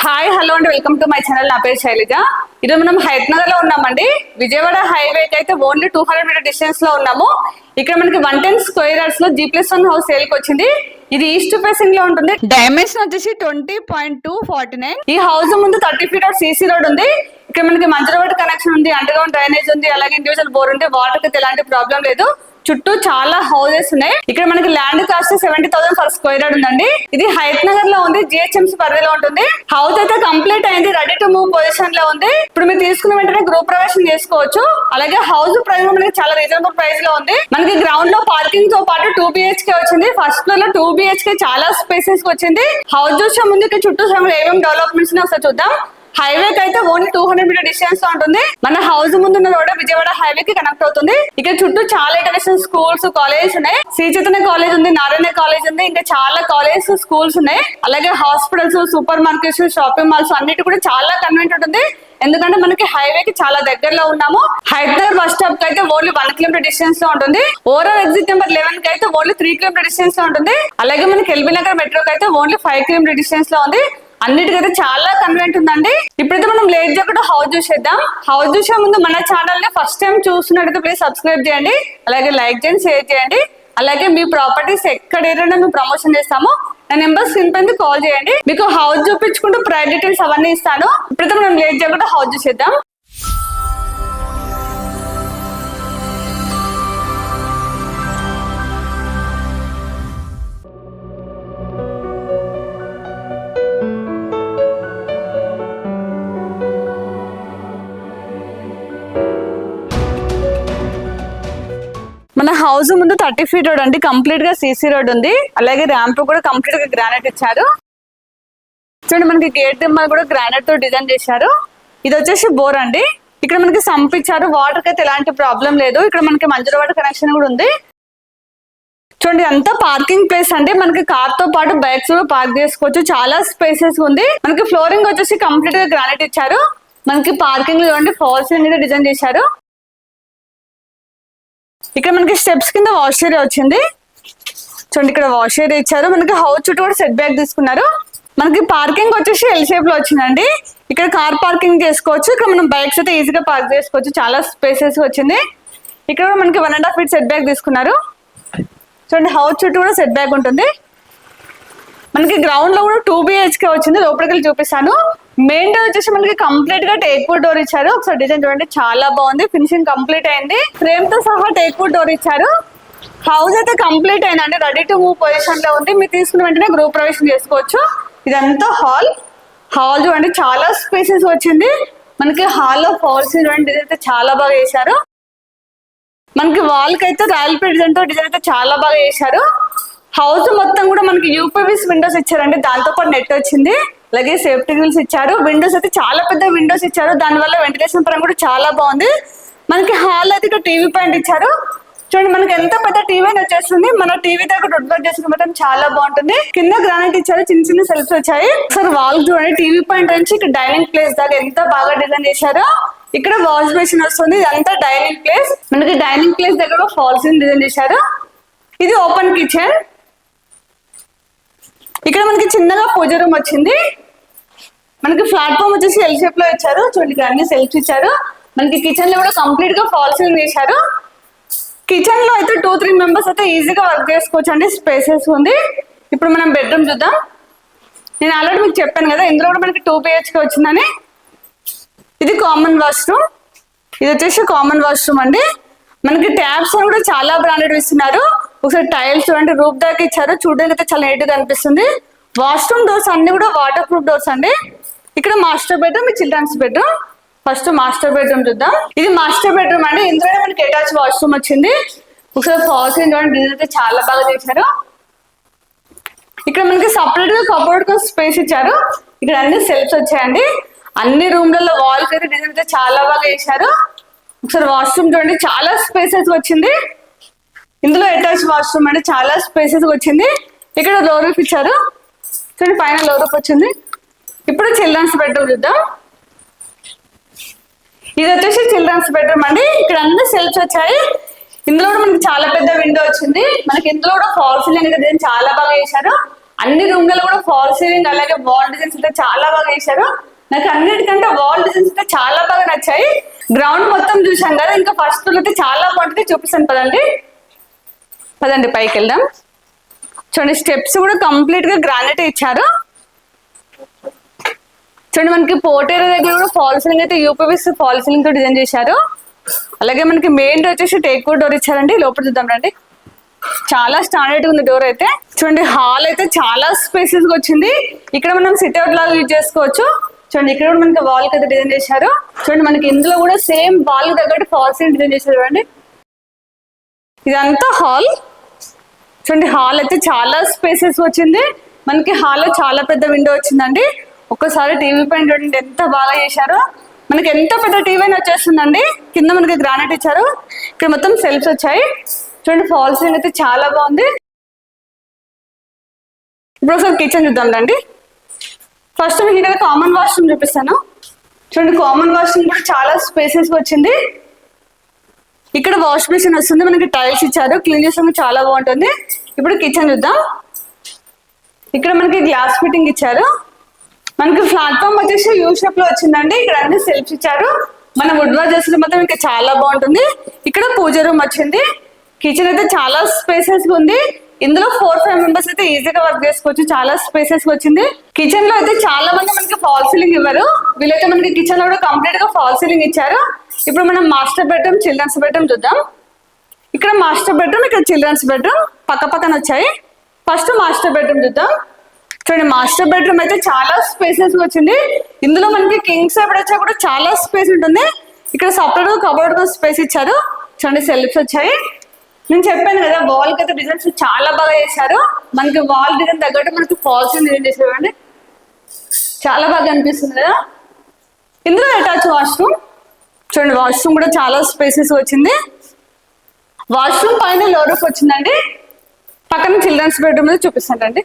Hi hello అండి, welcome to my channel. నా పేరు శైలజ. ఈరోజు మనం హయత్ నగర్ లో ఉన్నామండి. విజయవాడ హైవే కి అయితే ఓన్లీ 200 మీటర్ డిస్టెన్స్ లో ఉన్నాము. ఇక్కడ మనకి 110 స్క్వేర్ యార్డ్స్ లో G+1 హౌస్ సేల్ కి వచ్చింది. ఇది ఈస్ట్ ఫేసింగ్ లో ఉంటుంది. డైమెన్షన్ వచ్చేసి 20.249. ఈ హౌస్ ముందు 30 ఫీట్ CC రోడ్ ఉంది. ఇక్కడ మనకి మంచి రోడ్ కనెక్షన్ ఉంది, అండర్ గ్రౌండ్ డ్రైనేజ్ ఉంది, అలాగే ఇండివిజువల్ బోర్ ఉంది. వాటర్ కి ఎలాంటి ప్రాబ్లం లేదు. చుట్టూ చాలా హౌసెస్ ఉన్నాయి. ఇక్కడ మనకి land cost 70,000 per square yard ఉందండి. ఇది హయత్ నగర్ లో ఉంది, GHMC పరిధిలో ఉంటుంది. హౌస్ అయితే కంప్లీట్ అయింది, రెడీ టు మూవ్ పొజిషన్ లో ఉంది. ఇప్పుడు మీరు తీసుకున్న వెంటనే గృహ ప్రవేశం చేసుకోవచ్చు. అలాగే హౌస్ ప్రైస్ మనకి చాలా రీజనబుల్ ప్రైస్ లో ఉంది. మనకి గ్రౌండ్ లో పార్కింగ్ తో పాటు 2 BHK వచ్చింది. ఫస్ట్ ఫ్లోర్ లో 2 BHK చాలా స్పేసెస్ వచ్చింది. హౌస్ చూసే ముందు ఇక్కడ చుట్టూ ఏమేమి డెవలప్మెంట్స్ ఒకసారి చూద్దాం. హైవే కి అయితే ఓన్లీ 200 మీటర్ డిస్టెన్స్ లో ఉంటుంది. మన హౌస్ ముందున్న రోడ్ విజయవాడ హైవే కి కనెక్ట్ అవుతుంది. ఇక్కడ చుట్టూ చాలా ఎడ్యుకేషన్ స్కూల్స్, కాలేజెస్ ఉన్నాయి. శ్రీ చైతన్య కాలేజ్ ఉంది, నారాయణ కాలేజ్ ఉంది, ఇంకా చాలా కాలేజ్ స్కూల్స్ ఉన్నాయి. అలాగే hospitals, super markets, shopping malls అన్నిటి కూడా చాలా కన్వీనియంట్ ఉంటుంది. ఎందుకంటే మనకి హైవే కి చాలా దగ్గరలో ఉన్నాము. హయత్ నగర్ బస్ స్టాప్ కి అయితే ఓన్లీ 1 కిలోమీటర్ డిస్టెన్స్ లో ఉంటుంది. ఓవరాల్ ఎగ్జిట్ నెంబర్ 11 కి అయితే ఓన్లీ 3 కిలోమీటర్ డిస్టెన్స్ లో ఉంటుంది. అలాగే మనకి ఎల్బీ నగర్ మెట్రో కి అయితే ఓన్లీ 5 కిలోమీటర్ డిస్టెన్స్ లో ఉంది. అన్నిటికైతే చాలా కన్వీనియంట్ ఉందండి. ఇప్పుడైతే మనం లేట్ చేయకుండా హౌస్ చూసేద్దాం. హౌస్ చూసే ముందు మన ఛానల్ ని ఫస్ట్ టైం చూస్తున్నట్టయితే ప్లీజ్ సబ్స్క్రైబ్ చేయండి, అలాగే లైక్ చేయండి, షేర్ చేయండి. అలాగే మీ ప్రాపర్టీస్ ఎక్కడ ఏదైనా మేము ప్రమోషన్ చేస్తాము, నా నెంబర్ స్క్రీన్ పైన కాల్ చేయండి. మీకు హౌస్ చూపించుకుంటూ ప్రైస్ డీటెయిల్స్ అవన్నీ ఇస్తాను. ఇప్పుడైతే మనం లేట్ చేయకుండా హౌస్ చూసేద్దాం. మన హౌస్ ముందు 30 ఫీట్ రోడ్ అండి, కంప్లీట్ గా CC రోడ్ ఉంది. అలాగే ర్యాంప్ కూడా కంప్లీట్ గా గ్రానైట్ ఇచ్చారు. చూడండి, మనకి గేట్ కూడా గ్రానైట్ తో డిజైన్ చేశారు. ఇది వచ్చేసి బోర్ అండి. ఇక్కడ మనకి సంప్ ఇచ్చారు, వాటర్ కి అయితే ఎలాంటి ప్రాబ్లం లేదు. ఇక్కడ మనకి మంజూరు వాటర్ కనెక్షన్ కూడా ఉంది. చూడండి, అంతా పార్కింగ్ ప్లేస్ అండి. మనకి కార్ తో పాటు బైక్స్ కూడా పార్క్ చేసుకోవచ్చు. చాలా స్పేసెస్ ఉంది. మనకి ఫ్లోరింగ్ వచ్చేసి కంప్లీట్ గా గ్రానైట్ ఇచ్చారు. మనకి పార్కింగ్ లో చూడండి ఫాల్స్ మీద డిజైన్ చేశారు. ఇక్కడ మనకి స్టెప్స్ కింద వాష్ ఏరియా వచ్చింది. చూడండి, ఇక్కడ వాష్ ఏరియా ఇచ్చారు. మనకి హౌస్ చుట్టూ కూడా సెట్ బ్యాక్ తీసుకున్నారు. మనకి పార్కింగ్ వచ్చేసి L షేప్ లో వచ్చిందండి. ఇక్కడ కార్ పార్కింగ్ చేసుకోవచ్చు. ఇక్కడ మనం బైక్స్ అయితే ఈజీగా పార్క్ చేసుకోవచ్చు. చాలా స్పేసెస్ వచ్చింది. ఇక్కడ మనకి 1.5 ఫీట్ సెట్ బ్యాక్ తీసుకున్నారు. చూడండి, హౌస్ చుట్టూ కూడా సెట్ బ్యాక్ ఉంటుంది. మనకి గ్రౌండ్ లో కూడా 2 BHK వచ్చింది. లోపలికి వెళ్ళి చూపిస్తాను. మెయిన్ డోర్ వచ్చేసి మనకి కంప్లీట్ గా టేక్ వుడ్ డోర్ ఇచ్చారు. ఒకసారి డిజైన్ చూడండి, చాలా బాగుంది. ఫినిషింగ్ కంప్లీట్ అయింది. ఫ్రేమ్ తో సహా టేక్ వుడ్ డోర్ ఇచ్చారు. హౌస్ అయితే కంప్లీట్ అయిందండి, రెడీ టు మూవ్ పొజిషన్ లో ఉంది. మీరు తీసుకున్న వెంటనే గృహ ప్రవేశం చేసుకోవచ్చు. ఇదంతా హాల్. హాల్ చూడండి, చాలా స్పేసెస్ వచ్చింది. మనకి హాల్ లో ఫాల్స్ చూడండి, డిజైన్ అయితే చాలా బాగా వేశారు. మనకి వాల్ కి అయితే రాయల్ పీట్ డిజైన్ తో డిజైన్ అయితే చాలా బాగా వేశారు. హౌస్ మొత్తం కూడా మనకి UPVC విండోస్ ఇచ్చారండి. దాంతో పాటు నెట్ వచ్చింది. అలాగే సేఫ్టీ గ్రిల్స్ ఇచ్చారు. విండోస్ అయితే చాలా పెద్ద విండోస్ ఇచ్చారు. దానివల్ల వెంటిలేషన్ పరంగా కూడా చాలా బాగుంది. మనకి హాల్ అయితే ఇక్కడ టీవీ పాయింట్ ఇచ్చారు. చూడండి, మనకి ఎంత పెద్ద టీవీ అని వచ్చేస్తుంది. మన టీవీ దగ్గర డొట్ చేసుకుంటే చాలా బాగుంటుంది. కింద గ్రానైట్ ఇచ్చారు, చిన్న చిన్న సెల్ఫ్స్ వచ్చాయి. ఒకసారి వాల్ చూడండి, టీవీ పాయింట్ నుంచి ఇక్కడ డైనింగ్ ప్లేస్ దాకా ఎంత బాగా డిజైన్ చేశారో. ఇక్కడ వాష్ బేసిన్ వస్తుంది. ఇదంతా డైనింగ్ ప్లేస్. మనకి డైనింగ్ ప్లేస్ దగ్గర ఫాల్స్ డిజైన్ చేశారు. ఇది ఓపెన్ కిచెన్. ఇక్కడ మనకి చిన్నగా పూజ రూమ్ వచ్చింది. మనకి ప్లాట్ఫామ్ వచ్చేసి L షేప్ లో ఇచ్చారు. చూడండి, ఇక్కడ అన్ని సెల్ఫ్స్ ఇచ్చారు. మనకి కిచెన్ లో కూడా కంప్లీట్ గా ఫాల్ సీలింగ్ చేశారు. కిచెన్ లో అయితే 2-3 మెంబర్స్ అయితే ఈజీగా వర్క్ చేసుకోవచ్చు అండి. స్పేసెస్ ఉంది. ఇప్పుడు మనం బెడ్రూమ్ చూద్దాం. నేను ఆల్రెడీ మీకు చెప్పాను కదా, ఇందులో కూడా మనకి 2 BHK వచ్చిందని. ఇది కామన్ వాష్రూమ్. ఇది వచ్చేసి కామన్ వాష్రూమ్ అండి. మనకి ట్యాబ్స్ కూడా చాలా బ్రాండెడ్ ఇస్తున్నారు. ఒకసారి టైల్స్ చూడండి, రూప్ దాకా ఇచ్చారు. చూడడానికి అయితే చాలా నీట్ గా అనిపిస్తుంది. వాష్రూమ్ డోర్స్ అన్ని కూడా వాటర్ ప్రూఫ్ డోర్స్ అండి. ఇక్కడ master bedroom, children's bedroom. First master bedroom చూద్దాం. ఇది మాస్టర్ బెడ్రూమ్ అండి. ఇందులో మనకి అటాచ్ వాష్రూమ్ వచ్చింది. ఒకసారి ఫాల్స్ చూడండి, డిజైన్ అయితే చాలా బాగా చేశారు. ఇక్కడ మనకి సపరేట్ గా కబోర్డ్ కు స్పేస్ ఇచ్చారు. ఇక్కడ అన్ని సెల్ఫ్స్ వచ్చాయండి. అన్ని రూమ్లలో వాల్స్ అయితే డిజైన్ అయితే చాలా బాగా చేశారు. ఒకసారి వాష్రూమ్ చూడండి, చాలా స్పేసెస్ వచ్చింది. ఇందులో అటాచ్ వాష్రూమ్ అంటే చాలా స్పేసెస్ వచ్చింది. ఇక్కడ లో రూఫ్ ఇచ్చారు. చూడండి, పైన లో రూఫ్ వచ్చింది. ఇప్పుడు చిల్డ్రన్స్ బెడ్రూమ్ చూద్దాం. ఇది వచ్చేసి చిల్డ్రన్స్ బెడ్రూమ్ అండి. ఇక్కడ అన్ని సెల్ఫ్స్ వచ్చాయి. ఇందులో కూడా మనకి చాలా పెద్ద విండో వచ్చింది. మనకి ఇందులో కూడా ఫాల్ సీలింగ్ డిజైన్ చాలా బాగా చేశారు. అన్ని రూమ్లలో కూడా ఫాల్ సీలింగ్ అలాగే వాల్ డిజైన్స్ అయితే చాలా బాగా వేశారు. నాకు అన్నిటికంటే వాల్ డిజైన్స్ అయితే చాలా బాగా నచ్చాయి. గ్రౌండ్ మొత్తం చూసాం కదా, ఇంకా ఫస్ట్ ఫ్లోర్ అయితే చాలా బాగుంటుంది. చూపిస్తాను పదండి పైకి వెళ్దాం. చూడండి స్టెప్స్ కూడా కంప్లీట్ గా గ్రానైట్ ఇచ్చారు. చూడండి మనకి పోర్టేరియా దగ్గర కూడా ఫాల్ సీలింగ్ అయితే యూపీవీసీ ఫాల్ సీలింగ్ తో డిజైన్ చేశారు. అలాగే మనకి మెయిన్ డోర్ వచ్చేసి టేక్ వుడ్ డోర్ ఇచ్చారండి. లోపల చూద్దాం రండి. చాలా స్టాండర్డ్ ఉంది డోర్ అయితే. చూడండి హాల్ అయితే చాలా స్పేసెస్ గా వచ్చింది. ఇక్కడ మనం సిట్ అవుట్ లాగా యూజ్ చేసుకోవచ్చు. చూడండి ఇక్కడ కూడా మనకి వాల్ అయితే డిజైన్ చేశారు. చూడండి మనకి ఇందులో కూడా సేమ్ వాల్ తగ్గట్టు ఫాల్ సీలింగ్ డిజైన్ చేశారు. చూడండి ఇదంతా హాల్. చూడండి హాల్ అయితే చాలా స్పేసెస్ వచ్చింది. మనకి హాల్లో చాలా పెద్ద విండో వచ్చిందండి. ఒక్కసారి టీవీ పైన చూడండి ఎంత బాగా చేశారో. మనకి ఎంత పెద్ద టీవీ అని వచ్చేస్తుందండి. కింద మనకి గ్రానైట్ ఇచ్చారు. ఇక్కడ మొత్తం సెల్ఫ్స్ వచ్చాయి. చూడండి ఫాల్ సీలింగ్ అయితే చాలా బాగుంది. ఇప్పుడు ఒకసారి కిచెన్ చూద్దాం రండి. ఫస్ట్ మీకు ఇక్కడ కామన్ వాష్రూమ్ చూపిస్తాను. చూడండి కామన్ వాష్రూమ్ కూడా చాలా స్పేసెస్ వచ్చింది. ఇక్కడ వాష్ బేసిన్ వస్తుంది. మనకి టైల్స్ ఇచ్చారు. క్లీన్ చేసాము చాలా బాగుంటుంది. ఇప్పుడు కిచెన్ చూద్దాం. ఇక్కడ మనకి గ్లాస్ ఫిట్టింగ్ ఇచ్చారు. మనకి ప్లాట్ఫామ్ వచ్చేసి యూ షేప్ లో వచ్చిందండి. ఇక్కడ అన్ని సెల్ఫ్స్ ఇచ్చారు. మన వుడ్ వర్క్ చేసిన మొత్తం ఇంకా చాలా బాగుంటుంది. ఇక్కడ పూజ రూమ్ వచ్చింది. కిచెన్ అయితే చాలా స్పేసెస్ ఉంది. ఇందులో 4-5 మెంబర్స్ అయితే ఈజీగా వర్క్ చేసుకోవచ్చు. చాలా స్పేసెస్ వచ్చింది. కిచెన్ లో అయితే చాలా మంది మనకి ఫాల్ సీలింగ్ ఇవ్వరు. వీళ్ళైతే మనకి కిచెన్ లో కూడా కంప్లీట్ గా ఫాల్ సీలింగ్ ఇచ్చారు. ఇప్పుడు మనం మాస్టర్ బెడ్రూమ్, చిల్డ్రన్స్ బెడ్రూమ్ చూద్దాం. ఇక్కడ మాస్టర్ బెడ్రూమ్, ఇక్కడ చిల్డ్రన్స్ బెడ్రూమ్ పక్క పక్కన వచ్చాయి. ఫస్ట్ మాస్టర్ బెడ్రూమ్ చూద్దాం. చూడండి మాస్టర్ బెడ్రూమ్ అయితే చాలా స్పేసెస్ వచ్చింది. ఇందులో మనకి కింగ్ సైడ్ వచ్చా కూడా చాలా స్పేస్ ఉంటుంది. ఇక్కడ సపరేట్ కబోర్డ్ స్పేస్ ఇచ్చారు. చూడండి సెల్ఫ్స్ వచ్చాయి. నేను చెప్పాను కదా వాల్ కి అయితే డిజైన్స్ చాలా బాగా చేశారు. మనకి వాల్ డిజైన్ తగ్గట్టు మనకి ఫాల్స్ డిజైన్ చేశారు అండి. చాలా బాగా అనిపిస్తుంది కదా. ఇందులో అటాచ్ వాష్రూమ్. చూడండి వాష్రూమ్ కూడా చాలా స్పేసెస్ వచ్చింది. వాష్రూమ్ పైన లో రూఫ్ వచ్చిందండి. పక్కన చిల్డ్రన్స్ బెడ్రూమ్ మీద చూపిస్తానండి.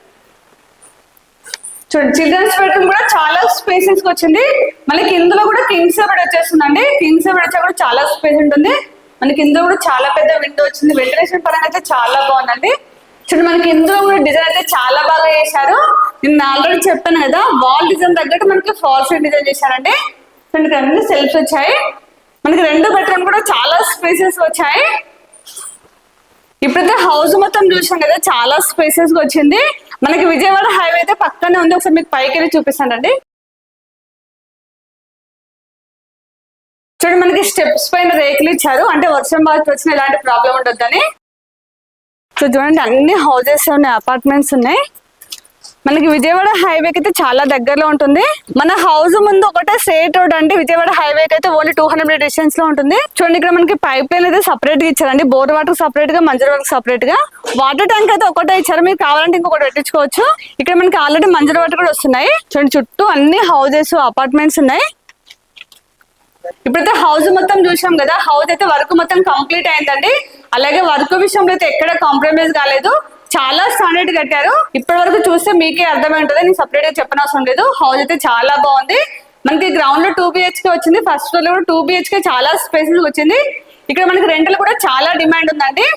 చూడండి చిల్డ్రన్స్ బెడ్రూమ్ కూడా చాలా స్పేసెస్ వచ్చింది. మనకి ఇందులో కూడా కింగ్ సైడ్ బెడ్ వచ్చేస్తుందండి. కింగ్ సైడ్ బెడ్ వచ్చా కూడా చాలా స్పేస్ ఉంటుంది. మనకి ఇందులో కూడా చాలా పెద్ద విండో వచ్చింది. వెంటిలేషన్ పరంగా అయితే చాలా బాగుందండి. చూడండి మనకి ఇందులో కూడా డిజైన్ అయితే చాలా బాగా చేశారు. నేను ఆల్రెడీ చెప్పాను కదా వాల్ డిజైన్ తగ్గట్టు మనకి ఫాల్ సీలింగ్ డిజైన్ చేశారండి. చూడండి అన్ని సెల్ఫ్స్ వచ్చాయి. మనకి 2 బెడ్రూమ్ కూడా చాలా స్పేసెస్ వచ్చాయి. ఇప్పుడైతే హౌస్ మొత్తం చూసాం కదా చాలా స్పేసెస్ వచ్చింది. మనకి విజయవాడ హైవే అయితే పక్కనే ఉంది. ఒకసారి మీకు పైకి వెళ్ళి చూపిస్తానండి. చూడండి మనకి స్టెప్స్ పైన రేకులు ఇచ్చారు. అంటే వర్షం బాగా వచ్చిన ఎలాంటి ప్రాబ్లం ఉండొద్దని. సో చూడండి అన్ని హౌసెస్ ఉన్నాయి, అపార్ట్మెంట్స్ ఉన్నాయి. మనకి విజయవాడ హైవేకి అయితే చాలా దగ్గరలో ఉంటుంది. మన హౌస్ ముందు ఒకటే స్ట్రేట్ రోడ్ అండి. విజయవాడ హైవేకి అయితే ఓన్లీ 200 మీటర్ డిస్టెన్స్ లో ఉంటుంది. చూడండి ఇక్కడ మనకి పైప్ లైన్ అయితే సపరేట్ గా ఇచ్చారండి. బోర్ వాటర్ సపరేట్ గా, మంజర్ వాటర్ సపరేట్ గా. వాటర్ ట్యాంక్ అయితే ఒకటే ఇచ్చారు. మీరు కావాలంటే ఇంకొకటి పెట్టించుకోవచ్చు. ఇక్కడ మనకి ఆల్రెడీ మంజర్ వాటర్ కూడా వస్తున్నాయి. చూడండి చుట్టూ అన్ని హౌసెస్, అపార్ట్మెంట్స్ ఉన్నాయి. ఇప్పుడైతే హౌస్ మొత్తం చూసాం కదా. హౌస్ అయితే వర్క్ మొత్తం కంప్లీట్ అయిందండి. అలాగే వర్క్ విషయంలో అయితే ఎక్కడ కాంప్రమైజ్ కాలేదు. చాలా స్టాండర్డ్ కట్టారు. ఇప్పటి వరకు చూస్తే మీకే అర్థమై ఉంటుంది. నేను సపరేట్ గా చెప్పనవసరం లేదు. హౌస్ అయితే చాలా బాగుంది. మనకి గ్రౌండ్ లో 2 BHK వచ్చింది. ఫస్ట్ ఫ్లోర్ లో కూడా 2 BHK చాలా స్పేసెస్ వచ్చింది. ఇక్కడ మనకి రెంటల్ కూడా చాలా డిమాండ్ ఉందండి.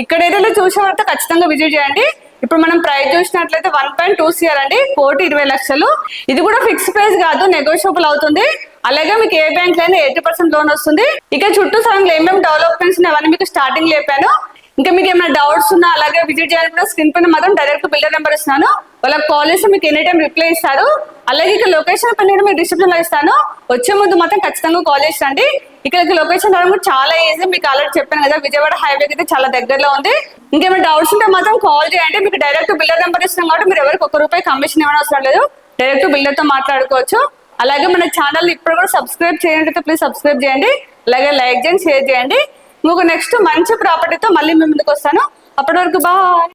ఇక్కడ ఏదైనా చూసే వరకు ఖచ్చితంగా విజిట్ చేయండి. ఇప్పుడు మనం ప్రైస్ చూసినట్లయితే 1.2 CR అండి, 1,20,00,000. ఇది కూడా ఫిక్స్ ప్రైస్ కాదు, నెగోషియబుల్ అవుతుంది. అలాగే మీకు ఏ బ్యాంక్ లో 80% లోన్ వస్తుంది. ఇక చుట్టూ సరంగా ఏమేమి డెవలప్మెంట్స్ అవన్నీ మీకు స్టార్టింగ్ చెప్పాను. ఇంకా మీకు ఏమైనా డౌట్స్ ఉన్నా అలాగే విజిట్ చేయాలి కూడా స్క్రీన్ పైన మాత్రం డైరెక్ట్ బిల్డర్ నెంబర్ ఇస్తాను. వాళ్ళకి కాల్ చేసి మీకు ఎనీ టైం రిప్లై ఇస్తారు. అలాగే ఇక లొకేషన్ పైన మీకు డిస్క్రిప్షన్ లో ఇస్తాను. వచ్చే ముందు మాత్రం ఖచ్చితంగా కాల్ చేసి రండి. ఇక్కడ లొకేషన్ రావడం కూడా చాలా ఈజీ. మీకు ఆల్రెడీ చెప్పాను కదా విజయవాడ హైవేకి అయితే చాలా దగ్గరలో ఉంది. ఇంకేమైనా డౌట్స్ ఉంటే మాత్రం కాల్ చేయండి. మీకు డైరెక్ట్ బిల్డర్ నెంబర్ ఇస్తాం కాబట్టి మీరు ఎవరికి ₹1 కమిషన్ ఇవ్వడం అవసరం లేదు. డైరెక్ట్ బిల్డర్ తో మాట్లాడుకోవచ్చు. అలాగే మన ఛానల్ ఇప్పుడు కూడా సబ్స్క్రైబ్ చేయండి. ప్లీజ్ సబ్స్క్రైబ్ చేయండి. అలాగే లైక్ చేయండి, షేర్ చేయండి. మీకు నెక్స్ట్ మంచి ప్రాపర్టీతో మళ్ళీ మీ ముందుకు వస్తాను. అప్పటి వరకు బాయ్.